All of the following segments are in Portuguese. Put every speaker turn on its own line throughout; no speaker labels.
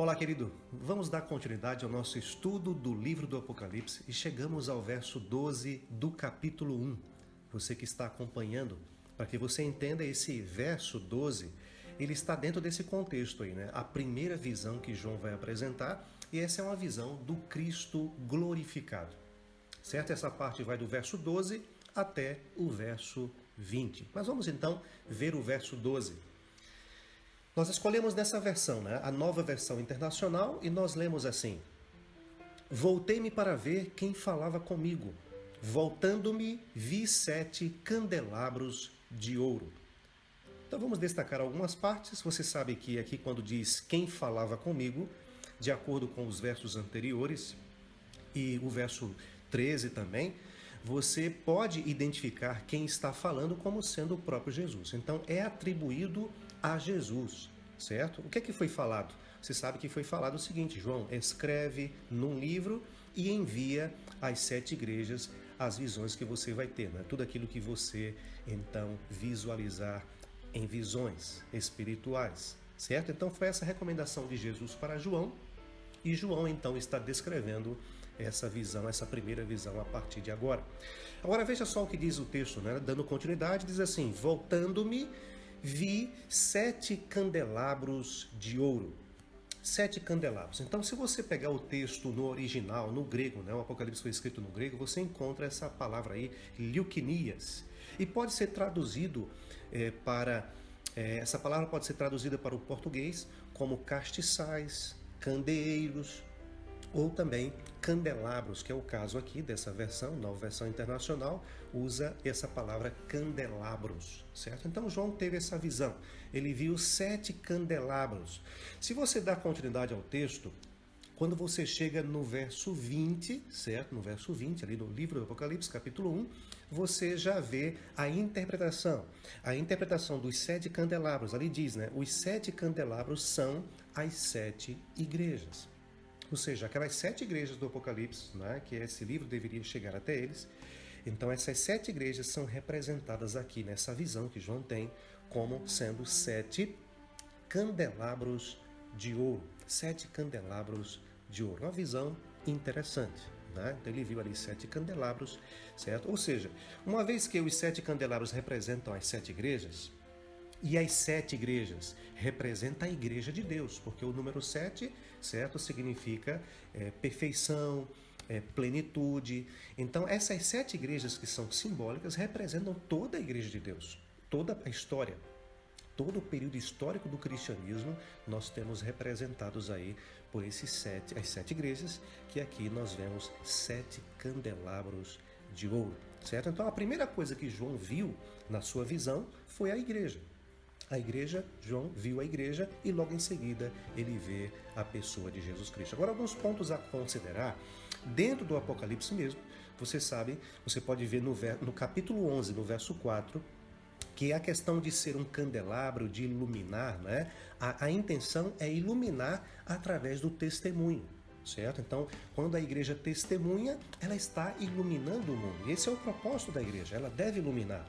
Olá, querido. Vamos dar continuidade ao nosso estudo do livro do Apocalipse e chegamos ao verso 12 do capítulo 1. Você que está acompanhando, para que você entenda esse verso 12, ele está dentro desse contexto aí, né? A primeira visão que João vai apresentar, e essa é uma visão do Cristo glorificado. Certo? Essa parte vai do verso 12 até o verso 20. Mas vamos então ver o verso 12. Nós escolhemos nessa versão, né, a nova versão internacional, e nós lemos assim: Voltei-me para ver quem falava comigo. Voltando-me, vi 7 candelabros de ouro. Então vamos destacar algumas partes. Você sabe que aqui quando diz quem falava comigo, de acordo com os versos anteriores, e o verso 13 também, você pode identificar quem está falando como sendo o próprio Jesus. Então é atribuído a Jesus, certo? O que é que foi falado? Você sabe que foi falado o seguinte: João escreve num livro e envia às 7 igrejas as visões que você vai ter, né? Tudo aquilo que você então visualizar em visões espirituais, certo? Então foi essa recomendação de Jesus para João, e João então está descrevendo essa visão, essa primeira visão a partir de agora. Agora veja só o que diz o texto, né? Dando continuidade, diz assim: voltando-me, vi 7 candelabros de ouro. 7 candelabros. Então, se você pegar o texto no original, no grego, né? O Apocalipse foi escrito no grego, você encontra essa palavra aí, liukinias. E pode ser traduzido essa palavra pode ser traduzida para o português como castiçais, candeeiros, ou também candelabros, que é o caso aqui dessa versão, nova versão internacional, usa essa palavra candelabros, certo? Então João teve essa visão, ele viu 7 candelabros. Se você dá continuidade ao texto, quando você chega no verso 20, certo? No verso 20, ali no livro do Apocalipse, capítulo 1, você já vê a interpretação dos 7 candelabros. Ali diz, né? Os 7 candelabros são as 7 igrejas. Ou seja, aquelas 7 igrejas do Apocalipse, né, que esse livro deveria chegar até eles. Então essas 7 igrejas são representadas aqui nessa visão que João tem como sendo 7 candelabros de ouro. 7 candelabros de ouro. Uma visão interessante, né? Então ele viu ali 7 candelabros, certo? Ou seja, uma vez que os 7 candelabros representam as 7 igrejas, e as 7 igrejas representam a igreja de Deus, porque o número 7, certo, significa perfeição, plenitude. Então essas 7 igrejas que são simbólicas representam toda a igreja de Deus, toda a história. Todo o período histórico do cristianismo nós temos representados aí por as 7 igrejas, que aqui nós vemos 7 candelabros de ouro, certo? Então a primeira coisa que João viu na sua visão foi a igreja. A igreja, João viu a igreja e logo em seguida ele vê a pessoa de Jesus Cristo. Agora, alguns pontos a considerar. Dentro do Apocalipse mesmo, você sabe, você pode ver no capítulo 11, no verso 4, que é a questão de ser um candelabro, de iluminar, né? A intenção é iluminar através do testemunho, certo? Então, quando a igreja testemunha, ela está iluminando o mundo. Esse é o propósito da igreja, ela deve iluminar.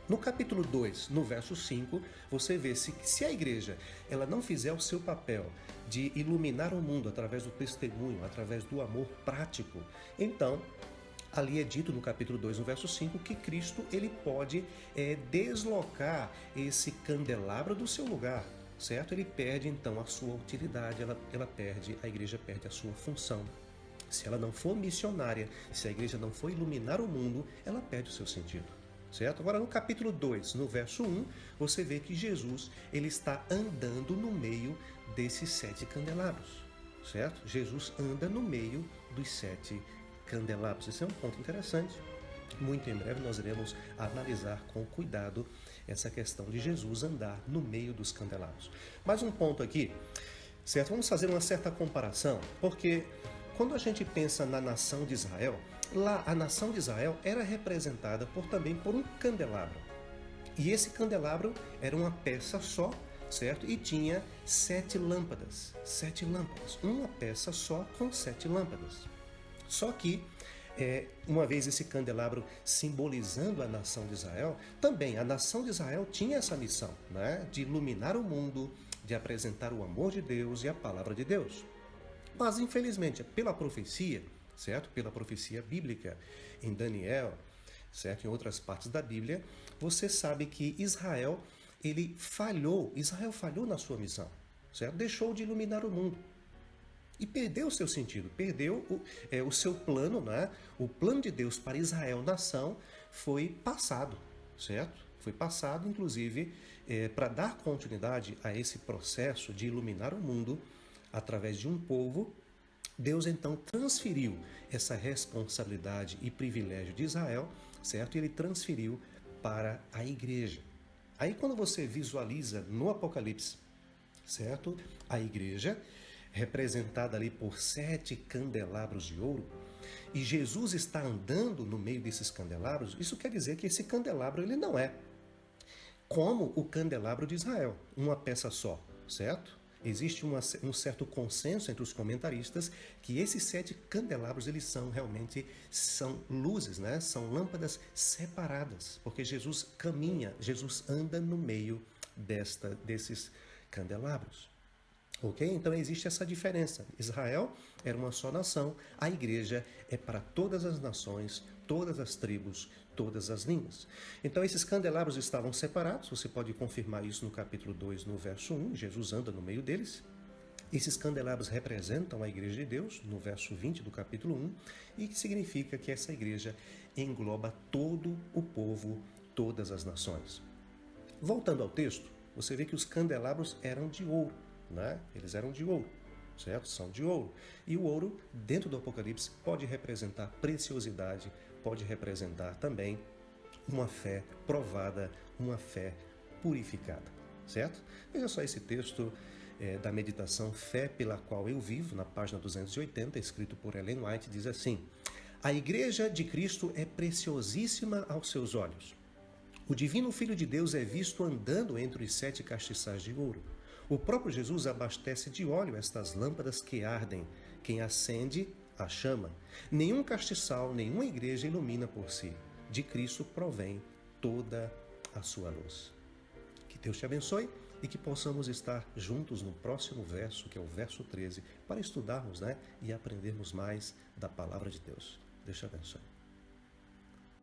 No capítulo 2, no verso 5, você vê se a igreja ela não fizer o seu papel de iluminar o mundo através do testemunho, através do amor prático, então ali é dito no capítulo 2, no verso 5, que Cristo ele pode deslocar esse candelabro do seu lugar, certo? Ele perde então a sua utilidade, a igreja perde a sua função. Se ela não for missionária, se a igreja não for iluminar o mundo, ela perde o seu sentido. Certo? Agora no capítulo 2, no verso 1, você vê que Jesus ele está andando no meio desses 7 candelabros, certo? Jesus anda no meio dos 7 candelabros. Esse é um ponto interessante. Muito em breve nós iremos analisar com cuidado essa questão de Jesus andar no meio dos candelabros. Mais um ponto aqui, certo? Vamos fazer uma certa comparação, porque quando a gente pensa na nação de Israel, lá a nação de Israel era representada também por um candelabro. E esse candelabro era uma peça só, certo? E tinha 7 lâmpadas. 7 lâmpadas. Uma peça só com 7 lâmpadas. Só que, uma vez esse candelabro simbolizando a nação de Israel, também a nação de Israel tinha essa missão, né? De iluminar o mundo, de apresentar o amor de Deus e a palavra de Deus. Mas, infelizmente, pela profecia, certo? Pela profecia bíblica, em Daniel, certo? Em outras partes da Bíblia, você sabe que Israel falhou na sua missão, certo? Deixou de iluminar o mundo. E perdeu o seu sentido, perdeu o seu plano, né? O plano de Deus para Israel, nação, foi passado, certo? Foi passado, inclusive, para dar continuidade a esse processo de iluminar o mundo através de um povo. Deus então transferiu essa responsabilidade e privilégio de Israel, certo? E ele transferiu para a igreja. Aí quando você visualiza no Apocalipse, certo? A igreja, representada ali por 7 candelabros de ouro, e Jesus está andando no meio desses candelabros, isso quer dizer que esse candelabro ele não é como o candelabro de Israel, uma peça só, certo? Existe um certo consenso entre os comentaristas que esses 7 candelabros eles são luzes, né? São lâmpadas separadas, porque Jesus anda no meio desses candelabros. Ok? Então existe essa diferença. Israel era uma só nação, a igreja é para todas as nações, todas as tribos, todas as línguas. Então esses candelabros estavam separados, você pode confirmar isso no capítulo 2, no verso 1, Jesus anda no meio deles. Esses candelabros representam a igreja de Deus, no verso 20 do capítulo 1, e que significa que essa igreja engloba todo o povo, todas as nações. Voltando ao texto, você vê que os candelabros eram de ouro, né? Eles eram de ouro, certo? São de ouro. E o ouro, dentro do Apocalipse, pode representar preciosidade, pode representar também uma fé provada, uma fé purificada, certo? Veja só esse texto da meditação Fé pela qual eu vivo, na página 280, escrito por Ellen White, diz assim: a igreja de Cristo é preciosíssima aos seus olhos. O divino Filho de Deus é visto andando entre os 7 castiçais de ouro. O próprio Jesus abastece de óleo estas lâmpadas que ardem. Quem acende, a chama. Nenhum castiçal, nenhuma igreja ilumina por si. De Cristo provém toda a sua luz. Que Deus te abençoe e que possamos estar juntos no próximo verso, que é o verso 13, para estudarmos, né, e aprendermos mais da palavra de Deus. Deus te abençoe.